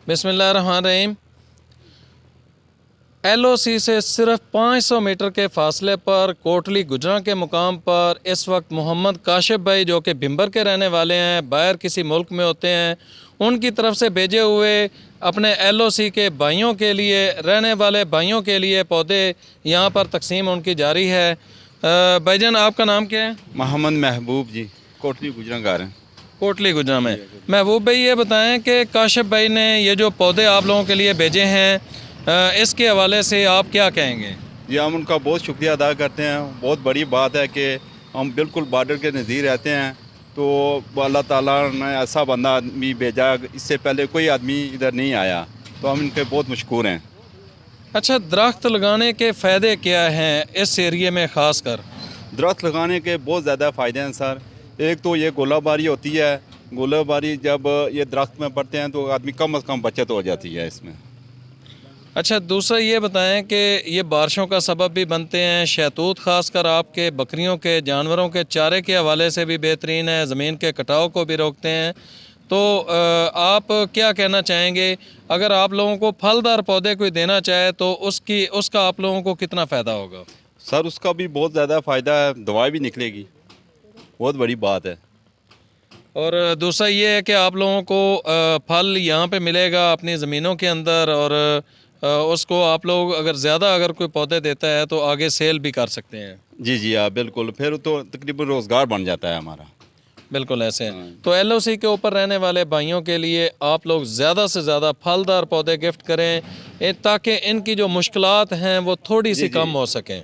बिस्मिल्लाहिर्रहमानिर्रहीम। LOC से सिर्फ 500 मीटर के फासले पर कोटली गुजरा के मुकाम पर इस वक्त मोहम्मद काशिफ भाई, जो कि भिंबर के रहने वाले हैं, बाहर किसी मुल्क में होते हैं, उनकी तरफ से भेजे हुए अपने LOC के भाइयों के लिए, रहने वाले भाइयों के लिए पौधे यहाँ पर तकसीम उनकी जारी है। भाईजान, आपका नाम क्या है? मोहम्मद महबूब जी, कोटली गुजरा घर हैं। कोटली गुजरा में। महबूब भाई, ये बताएं कि काशिफ भाई ने ये जो पौधे आप लोगों के लिए भेजे हैं, इसके हवाले से आप क्या कहेंगे? जी, हम उनका बहुत शुक्रिया अदा करते हैं। बहुत बड़ी बात है कि हम बिल्कुल बॉर्डर के नज़दीक रहते हैं, तो अल्लाह ताला ने ऐसा बंदा आदमी भेजा, इससे पहले कोई आदमी इधर नहीं आया, तो हम इनके बहुत मशकूर हैं। अच्छा, दरख्त लगाने के फ़ायदे क्या हैं इस एरिए में ख़ास कर? दरख्त लगाने के बहुत ज़्यादा फ़ायदे हैं सर। एक तो ये गोलाबारी होती है, गोलाबारी जब ये दरख्त में पड़ते हैं तो आदमी कम से कम बचत हो जाती है इसमें। अच्छा, दूसरा ये बताएं कि ये बारिशों का सबब भी बनते हैं, शहतूत ख़ास कर आपके बकरियों के, जानवरों के चारे के हवाले से भी बेहतरीन है, ज़मीन के कटाव को भी रोकते हैं। तो आप क्या कहना चाहेंगे, अगर आप लोगों को फलदार पौधे कोई देना चाहे तो उसका आप लोगों को कितना फ़ायदा होगा? सर, उसका भी बहुत ज़्यादा फ़ायदा है, दवाई भी निकलेगी, बहुत बड़ी बात है। और दूसरा ये है कि आप लोगों को फल यहाँ पे मिलेगा अपनी ज़मीनों के अंदर, और उसको आप लोग अगर कोई पौधे देता है तो आगे सेल भी कर सकते हैं। जी जी हाँ, बिल्कुल, फिर तो तकरीबन रोज़गार बन जाता है हमारा। बिल्कुल ऐसे हैं। तो LOC के ऊपर रहने वाले भाइयों के लिए आप लोग ज़्यादा से ज़्यादा फलदार पौधे गिफ्ट करें, ताकि इनकी जो मुश्किलात हैं वो थोड़ी सी कम हो सकें।